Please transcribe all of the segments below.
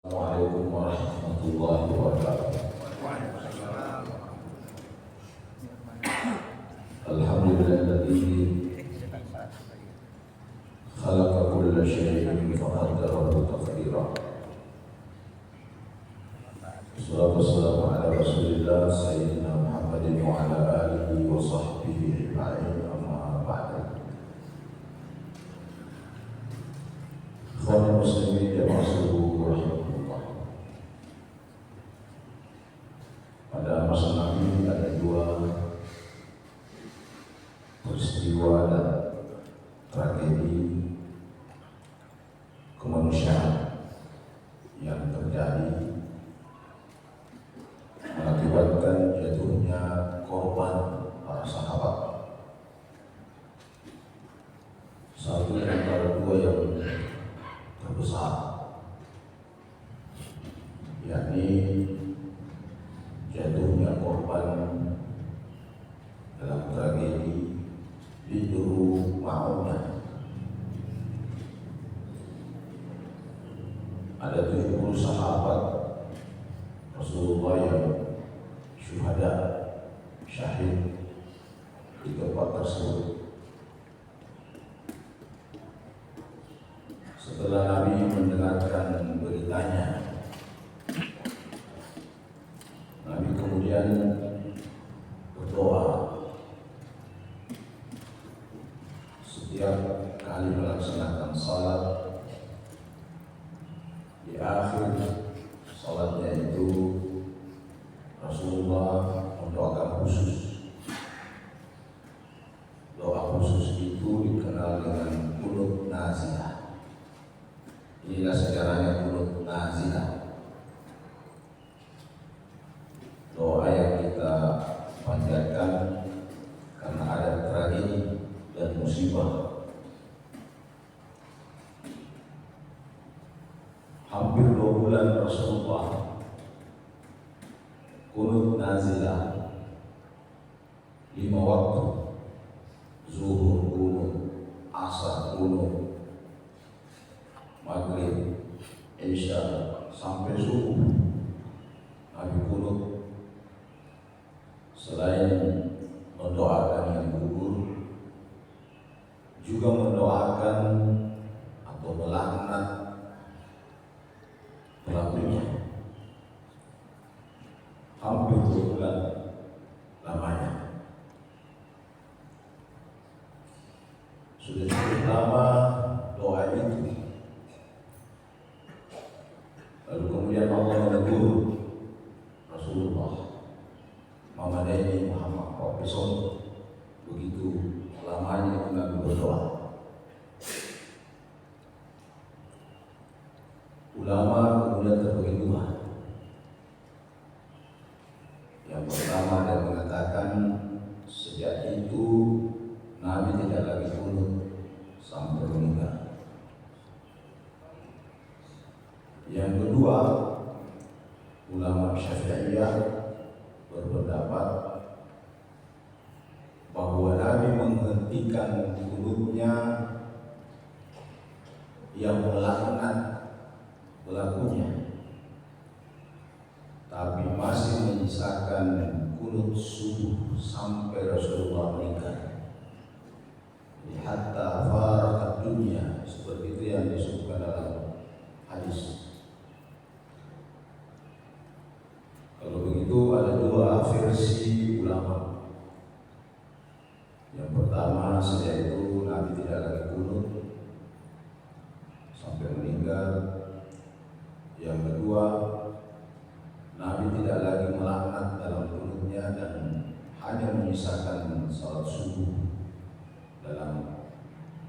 Assalamualaikum warahmatullahi wabarakatuh. Alhamdulillahilladzi khalaqa kulla syai'in faqaddarahu taqdira. Wassalatu wassalamu ala Rasulillah sayyidina Muhammadin wa ala alihi wa sahbihi ajma'in, amma ba'du. Ikhwanul muslimin jamaah seluruh rahmatullah. Pada masa Nabi ada dua peristiwa dan tragedi kemanusiaan yang terjadi mengakibatkan jatuhnya korban para sahabat. Satu di antara dua yang terbesar, yakni jatuhnya korban dalam tragedi Bidru Ma'unah. Ada 70 sahabat Rasulullah yang syuhada, syahid di tempat tersebut. Setelah Nabi mendengarkan beritanya, Nabi kemudian berdoa. Setiap kali melaksanakan salat, di akhir salatnya itu Rasulullah mendoakan khusus. Doa khusus itu dikenal dengan qunut nazilah. Inilah sejarahnya qunut nazilah. Doa yang kita panjatkan karena ada tragedi dan musibah. Hampir 2 bulan Rasulullah qunut nazilah 5 waktu, zuhur qunut, asar qunut, maghrib, isya sampai subuh Nabi qunut. Selain mendoakan yang gugur, juga mendoakan atau melaknat pelakunya. Hampir 2 bulan lamanya. Sudah cukup lama doa itu. Lalu kemudian Allah menegur Rasulullah, Muhammadin Muhammad Profesor, begitu lamanya itu Nabi berdoa. Ulama kemudian terbagi dua. Yang pertama ada yang mengatakan sejak itu Nabi tidak lagi qunut sampai meninggal. Yang kedua, ulama Syafi'iyah berpendapat bahwa Nabi menghentikan qunutnya yang melaknat pelakunya, tapi masih menyisakan qunut subuh sampai Rasulullah meninggal. Hatta farakat dunia, seperti itu yang disebutkan dalam hadis. Kalau begitu ada dua versi ulama. Yang pertama, sejak itu Nabi tidak lagi qunut sampai meninggal. Yang kedua, Nabi tidak lagi melaknat dalam qunutnya dan hanya menyisakan salat subuh dalam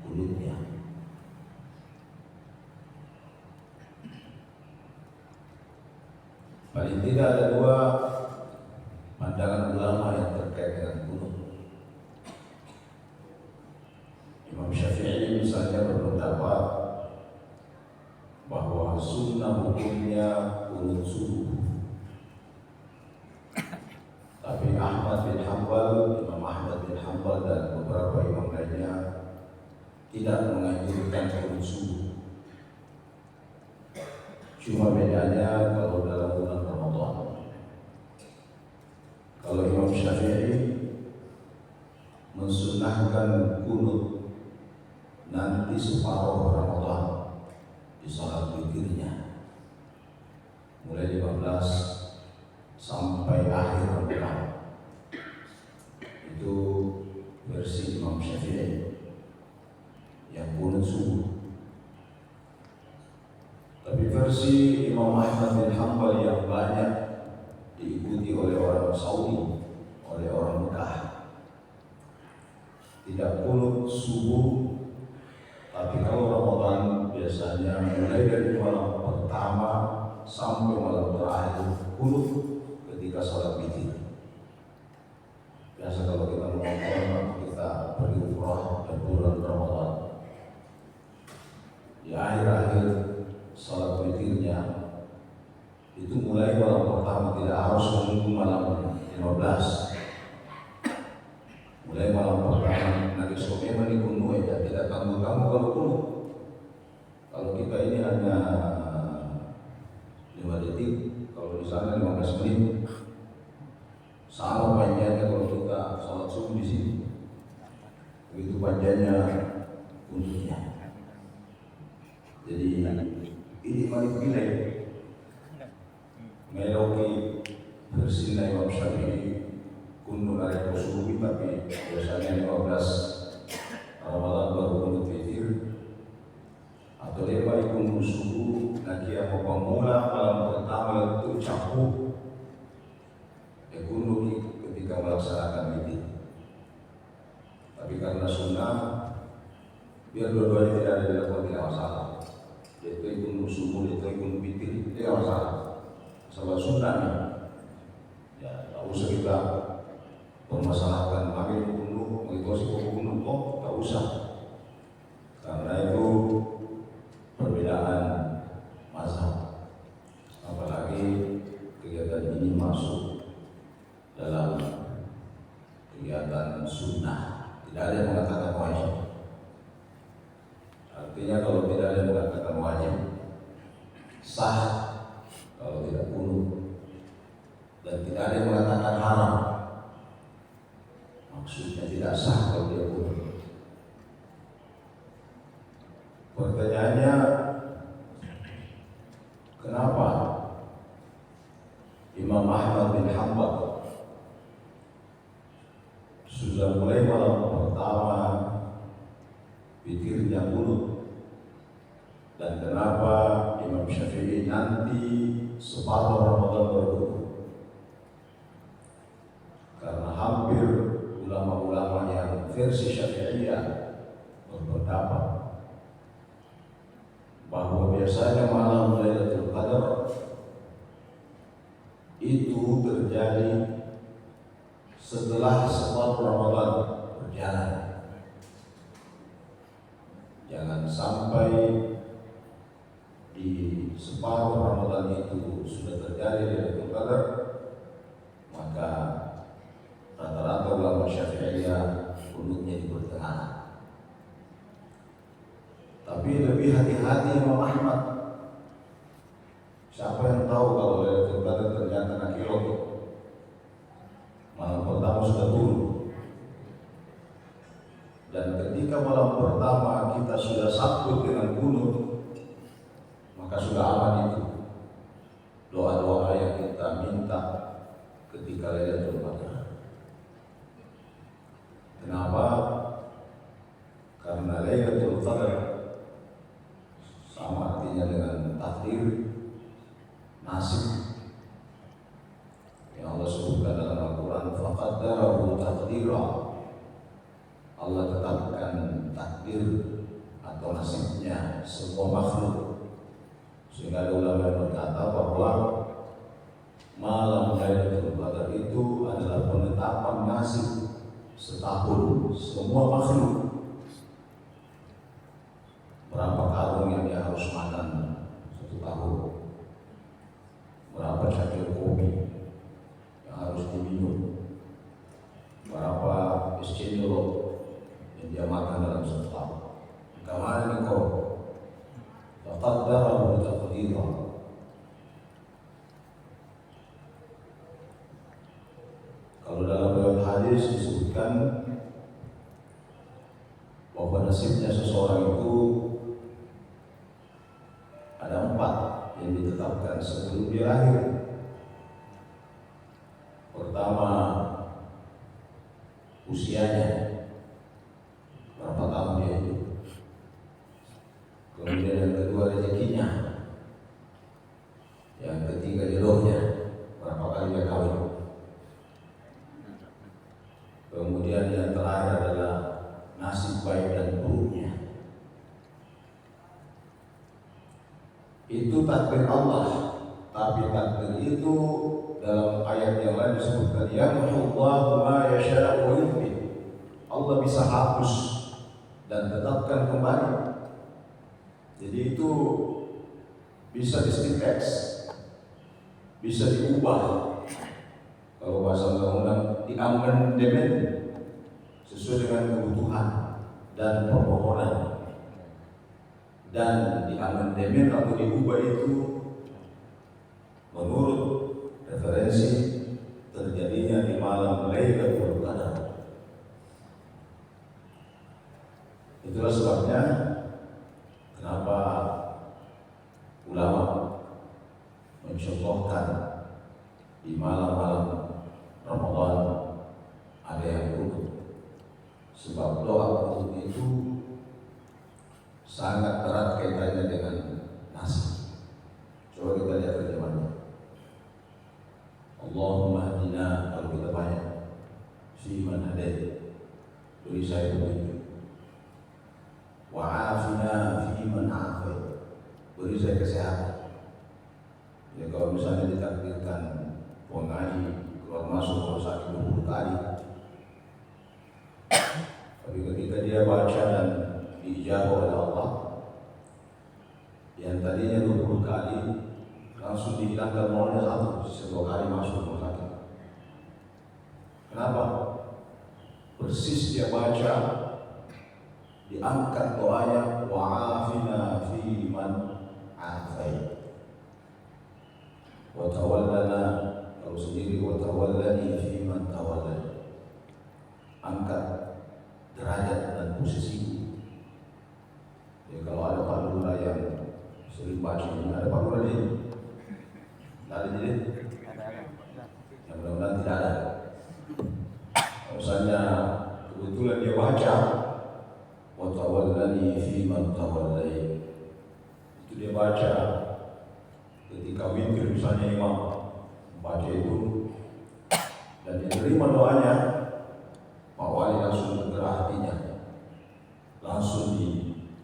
qunutnya. Paling tidak ada dua pandangan ulama yang terkait dengan qunut. Imam Syafi'i misalnya berpendapat bahwa sunnah hukumnya qunut subuh. Tapi Ahmad bin Hanbal, Imam Ahmad bin Hanbal dan beberapa imam lainnya tidak menganjurkan qunut subuh. Cuma bedanya kalau dalam bulan Ramadan, kalau Imam Syafi'i mensunahkan kunut nanti separuh Ramadan di salat witirnya, mulai 15 sampai akhir Ramadan. Itu versi Imam Syafi'i yang kunut subuh. Tapi versi Imam Ahmad bin Hanbal yang banyak diikuti oleh orang Saudi, oleh orang Mekah, tidak kunut subuh, tapi kalau Ramadan biasanya mulai dari malam pertama sampai malam terakhir kunut ketika salat witir. Biasa kalau kita menonton, kita pergi umrah dan bulan Ramadan, di akhir-akhir salat witirnya itu mulai malam pertama, tidak harus menunggu malam 15. Mulai malam pertama nanti sore mani kuno ya, tidak tanggung-tanggung kalau kuno. Kalau kita ini hanya 5 detik, kalau di sana 15 menit. Sama panjangnya kalau kita salat subuh di sini. Begitu panjangnya kunutnya. Jadi ini manipulasi meloki versi Imam Syafi'i kunut hari subuh, tapi biasanya 15 Ramadan baru kunut witir, atau lepas kunut subuh nanti yang pemula malam pertama itu campur kunut ketika melaksanakan witir. Tapi karena sunnah, biar dua-duanya tidak ada dilakukan, tidak masalah. Yaitu kunut subuh, yaitu kunut witir, tidak masalah. Salah sunnahnya, ya tak usah kita permasalahkan ambil kunut, mengikuti kunut, tak usah. Karena itu perbedaan mazhab. Apalagi kegiatan ini masuk dalam kegiatan sunnah, tidak ada yang mengatakan wajib. Artinya kalau tidak ada yang mengatakan wajib, sah kalau tidak kunut, dan tidak ada yang mengatakan haram, maksudnya tidak sah kalau dia kunut. Pertanyaannya, kenapa Imam Ahmad bin Hanbal sudah mulai malam pertama witirnya kunut, dan kenapa Imam Syafi'i nanti separuh Ramadan berkunut? Karena hampir ulama-ulama yang versi Syafi'iyah berpendapat bahwa biasanya malam Lailatul Qadar itu terjadi setelah separuh Ramadan berjalan. Jangan sampai di separuh Ramadan itu sudah terjadi Lailatul Qadar, maka rata-rata ulama Syafi'iyah kunutnya di pertengahan. Tapi lebih hati-hati Imam Ahmad. Siapa yang tahu kalau Lailatul Qadar ternyata nakirot, malam pertama sudah turun, dan ketika malam pertama kita sudah sangkut dengan kunut, maka sudah aman itu doa-doa yang kita minta ketika Lailatul Qadar. Kenapa? Karena Lailatul Qadar sama artinya dengan takdir, nasib yang Allah sebutkan dalam Al-Quran. Faqaddarahu taqdira, Allah tetapkan takdir atau nasibnya semua makhluk. Sehingga ada ulama yang berkata bahwa malam Lailatul Qadar itu adalah penetapan nasib setahun semua makhluk. Berapa karung yang dia harus makan satu tahun, berapa cangkir kopi yang harus diminum, berapa es cendol yang dia makan dalam satu tahun. Kemarin kau taqaddarahu taqdira, Kalau dalam riwayat hadis disebutkan bahwa nasibnya seseorang itu ada 4 yang ditetapkan sebelum dia lahir. Pertama, usianya, berapa tahun dia hidup. Kemudian yang kedua, rezekinya. Yang ketiga, jodohnya, berapa kali dia kawin. Kemudian yang terakhir adalah nasib baik dan buruknya. Itu takdir Allah, tapi takdir itu dalam ayat yang lain disebutkan yamhullahu ma yasha'u wa yuthbit. Allah bisa hapus dan tetapkan kembali. Jadi itu bisa di-text, bisa diubah. Kalau bahasa undang-undang di-amandemen sesuai dengan kebutuhan dan permohonan. Dan di-amandemen atau diubah itu menurut referensi terjadinya di malam Lailatul Qadar. Itulah sebabnya kenapa ulama mencontohkan di malam-malam Ramadan ada yang kunut, sebab doa kunut itu sangat erat kaitannya dengan nasib. Coba kita lihat terjemahannya. Allahumma hadina, kalau kita banyak, fi man hadait, beri saya petunjuk. Wa afina fi man afait, beri saya kesehatan. Ya kalau misalnya ditakdirkan pengaji keluar masuk rumah sakit 20 kali, tapi ketika dia baca dan diijabah oleh Allah, yang tadinya 20 kali langsung dihilangkan molnya 1, 2 kali masuk rumah sakit. Kenapa? Persis dia baca, diangkat doanya wa'afina fi man afait wa tawallana, kalau sendiri wa tawallani fi man tawallani, angkat derajat dan posisi. Ya, kalau ada Pak Lurah yang sering baca ini, ada Pak Lurah ini? Ada jadi? Yang mudah-mudahan tidak ada. Misalnya kebetulan dia baca wa tawallani fi man tawallai, itu dia baca ketika witir misalnya imam baca itu dan dia terima doanya, Pak Wali langsung bergerak hatinya, langsung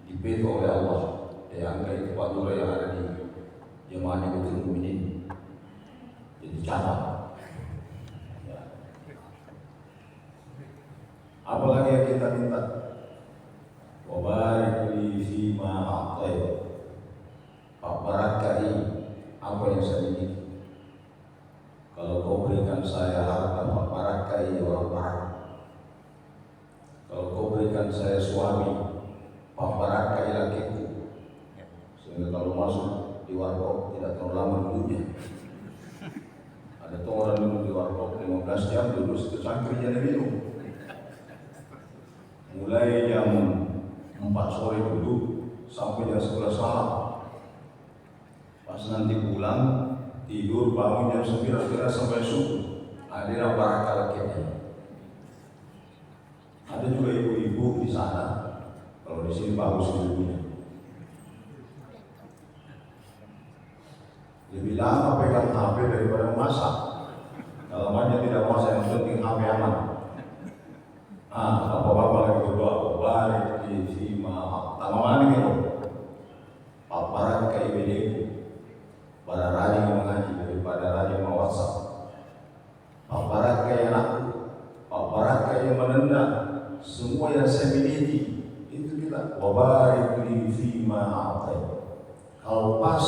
dipeto oleh Allah. Dia angkat itu Pak Lurah yang ada di jemaahnya Betul Mukminin jadi cabang. Ya. Apalagi yang kita minta? Wa barik li fima a'tait, berkahi apa yang saya miliki. Kalau kau berikan saya harta, berkahi orang barat. Kalau kau berikan saya suami, berkahi lakiku, sehingga kalau masuk di warkop tidak terlalu lama duduknya. Ada tuh orang duduk di warkop 15 jam duduk secangkir aja minum. Mulai jam 4 sore duduk sampai jam 11 malam. Pas nanti pulang tidur bangun jam 9 kira sampai subuh. Ada barakah lakinya. Ada juga ibu-ibu di sana. Kalau di sini bagus ibunya. Lebih lama pegang HP daripada memasak. Kalau banyak tidak masak, yang penting HP aman. Bapak-bapak lagi berdoa, barik di fima tamaman gitu. Paparan ke IBD, pada rajin mengaji daripada rajin WhatsApp. Paparan ke anakku, paparan ke yang menendang, semua yang saya miliki itu kita. Barik di fima atai. Kalau pas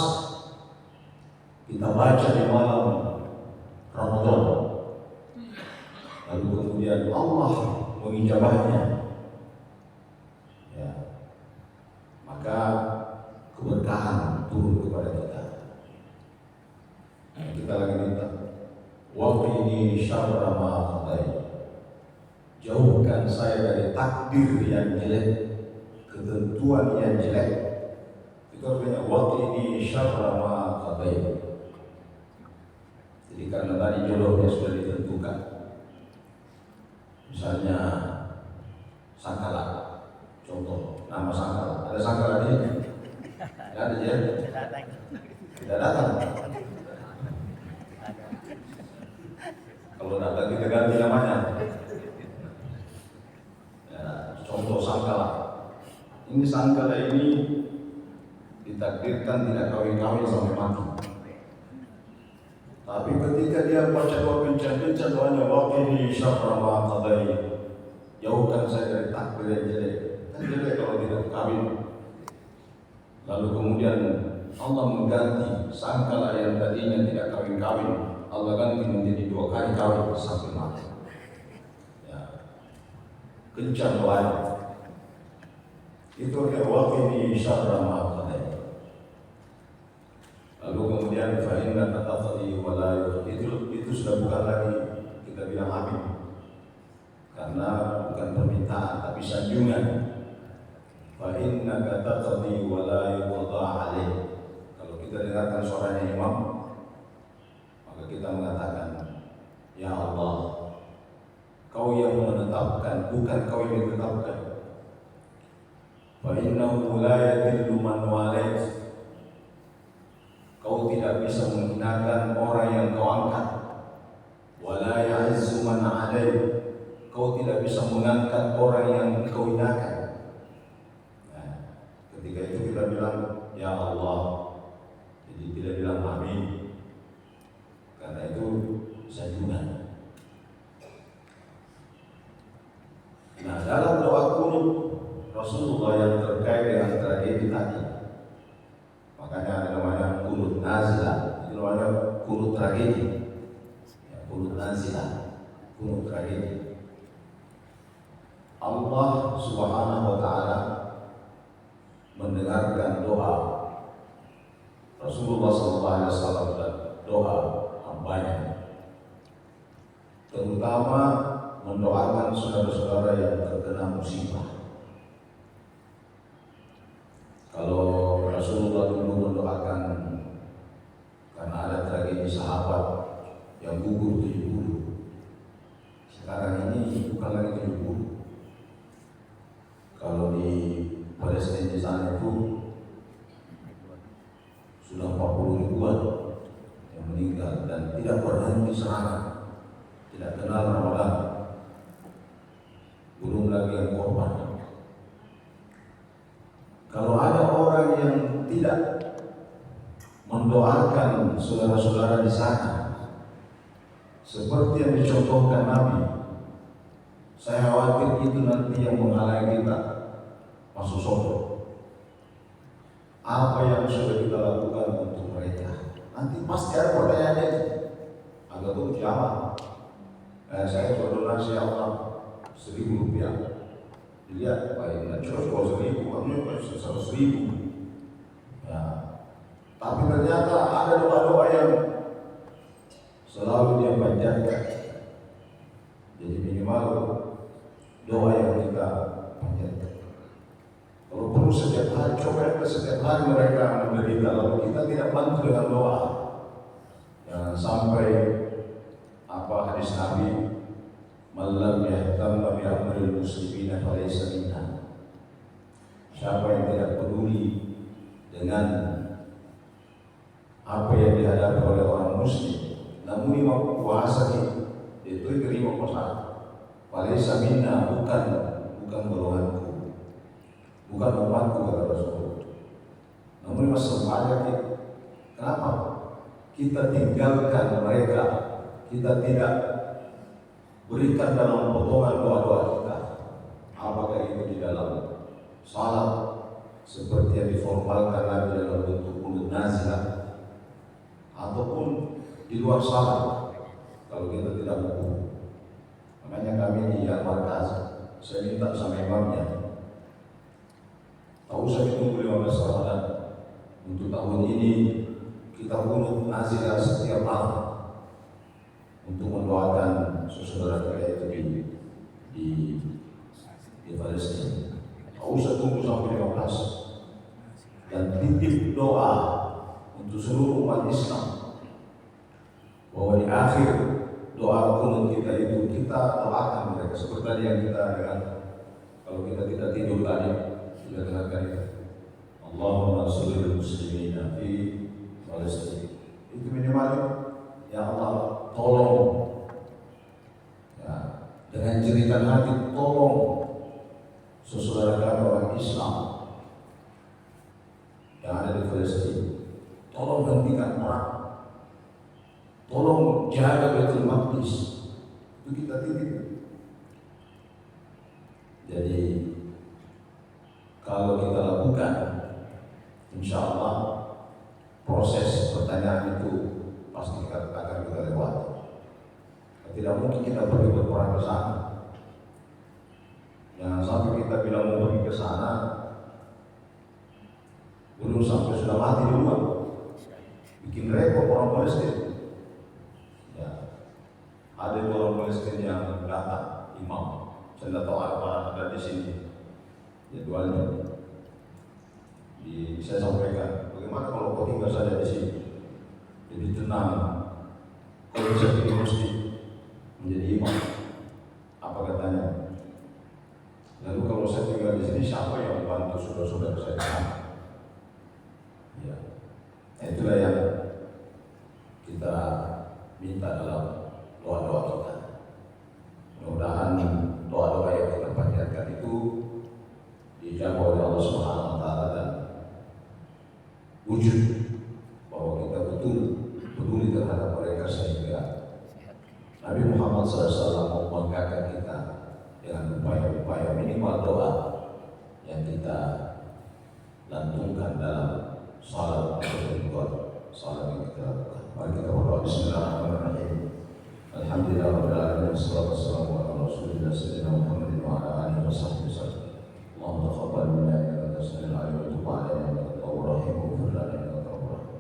kita baca di malam Ramadan, lalu kemudian Allah mengijabahnya, ya, maka keberkahan turun kepada kita. Kita lagi minta Waqini syarra ma qadait. Jauhkan saya dari takdir yang jelek, ketentuan yang jelek. Itu artinya waqini syarra ma qadait. Jadi karena tadi jodohnya sudah ditentukan. Misalnya Sangkala, contoh nama Sangkala. Ada Sangkala di sini? Tidak ada ya? Tidak datang. Kalau datang kita ganti namanya. Ya, contoh Sangkala. Ini Sangkala ini ditakdirkan tidak kawin-kawin sampai mati. Tapi ketika dia baca doa kencang-kencang doanya waqini syarra ma qadait. Jauhkan saya dari takdir yang jelek. Kan jelek kalau tidak kawin. Lalu kemudian Allah mengganti Sangkala yang tadinya tidak kawin-kawin, Allah ganti menjadi 2 kali kawin sampai mati. Ya. Kencang doanya. Itu dia waqini syarra ma qadait. Lalu kemudian fa innaka taqdi wa la yuqdi. Itu sudah bukan lagi kita bilang amin. Karena bukan permintaan tapi sanjungan. Fa innaka taqdi wa la yuqda alaik. Kalau kita dengarkan suaranya imam, maka kita mengatakan, ya Allah, Kau yang menetapkan, bukan Kau yang ditetapkan. Fa innahu la yadillu man walait. Kau tidak bisa menghinakan orang yang Kau angkat. Wa la ya'izzu man alaik. Kau tidak bisa mengangkat orang yang Kau hinakan. Nah, ketika itu kita bilang ya Allah. Jadi tidak bilang amin. Karena itu sanjungan. Nah, dalam doa kunut Rasulullah yang terkait dengan tragedi tadi, makanya ada namanya kunut nazilah. Itu namanya kunut tragedi. Ya, kunut nazilah, kunut tragedi. Allah Subhanahu wa Ta'ala mendengarkan doa Rasulullah SAW dan doa hambanya, terutama mendoakan saudara-saudara yang terkena musibah. Kalau Rasulullah dulu mendoakan karena ada tragedi sahabat yang gugur 70, sekarang ini bukan lagi 70. Kalau di Palestina di sana itu sudah 40 ribuan yang meninggal dan tidak berhenti serangan, tidak kenal Ramadan, belum lagi yang korban. Kalau ada orang yang tidak mendoakan saudara-saudara di sana, seperti yang dicontohkan Nabi, saya khawatir itu nanti yang menghalangi kita masuk surga. Apa yang sudah kita lakukan untuk mereka? Nanti pasti ada pertanyaannya itu. Agak tuh kiamat. Saya berdonasi Allah 1.000 rupiah. Dilihat, baik, coba 1.000, kamu 100.000. Ya. Tapi ternyata ada doa-doa yang selalu dia panjatkan. Jadi minimal doa yang kita panjatkan. Kalau perlu setiap hari, coba setiap hari mereka menderita, lalu kita tidak bantu dengan doa. Jangan sampai apa hadis Nabi, "Man yahtamma bi amril muslimina falaysa minna." Siapa yang tidak peduli dengan apa yang dihadapi oleh orang muslim, namun imam puasa itu terima puasa. Falaysa minna, bukan golonganku, bukan umatku, kata Rasulullah. Namun masalah banyak. Kenapa? Kita tinggalkan mereka, kita tidak berikan dalam potongan doa-doa kita. Apakah itu di dalam salat seperti yang diformalkan Nabi dalam bentuk kunut nazilah, ataupun di luar salat kalau kita tidak mampu. Makanya kami di Markaz, saya minta sama imamnya, tahu saya tunggu 15 Ramadan untuk tahun ini kita kunut nazilah setiap malam. seluruh umat Islam bahwa di akhir doa kunut kita itu kita doakan mereka seperti tadi yang kita dengar. Kalau kita tidak tidur tadi sudah dengarkan itu. Allahumma sholli muslimina fi Palestina. Itu minimal ya Allah tolong ya, dengan jeritan hati tolong saudara kami orang Islam yang ada di Palestina. Tolong hentikan perang. Tolong jaga Baitul Maqdis. Itu kita titip. Jadi kalau kita lakukan, insya Allah proses pertanyaan itu pasti akan kita lewati. Tidak mungkin kita pergi berperang ke sana. Jangan sampai kita bilang mau pergi ke sana, belum sampai sudah mati duluan, bikin repot orang Palestina. Ya, ada orang Palestina yang datang imam. Saya tidak tahu ada di sini jadwalnya. Saya sampaikan, bagaimana kalau kau tinggal saja di sini, jadi tenang. Kalau bisa pilih masjid menjadi imam, apa katanya? Lalu kalau saya tinggal di sini, siapa yang membantu saudara-saudara saya? Ya, itulah yang kita minta dalam doa-doa kita. Mudah-mudahan doa-doa yang kita panjatkan itu dijawab oleh Allah Subhanahu wa taala dan wujud bahwa kita betul peduli terhadap mereka sehingga Nabi Muhammad SAW membanggakan kita dengan upaya-upaya minimal doa yang kita lantunkan dalam salat atau salat yang kita lakukan. Mari kita berdoa. Bismillahirrahmanirrahim. Alhamdulillahirabbil alamin wassalatu wassalamu ala rasulillah sayyidina Muhammadin wa ala alihi washabbihi wasallam. Allahumma taqabbal minna innaka antas samiul alim wa tub alaina innaka tawwabur rahim wa ighfir lana innaka tawwabur rahim.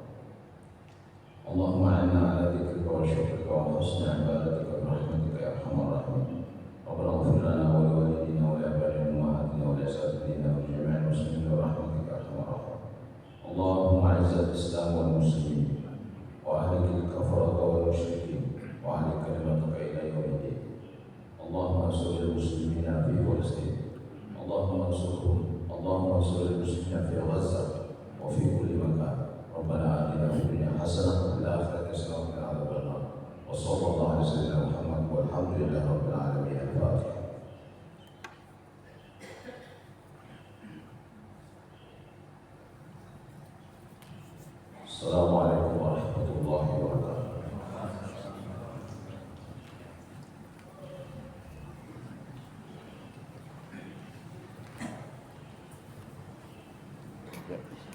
Allahumma inna ala dzikrika wa syukrika wa husni ibadatika bi rahmatika ya arhamar rahimin. Rabbana ighfir lana wa li walidina wa li abaina ummahatina wa li asatidina wa jami'il muslimin bi rahmatika ya arhamar rahimin. Allahumma izzil islam wal muslimin wa ahlikil kafarata wal musyrikin wa ahli kalimataka ila yaumiddin. Allahumma ansuril muslimina fi Palestina. Allahumma ansurhum. Allahumma ansuril muslimina fi Gaza wa fi kulli makan. Rabbana atina fid dunya hasanah wa fil akhirati hasanah wa qina adzaban nar. Wa sallallahu alaihi wasallam Muhammad walhamdulillahi rabbil alamin. Al-Fatihah. Assalamualaikum warahmatullahi wabarakatuh. Ya.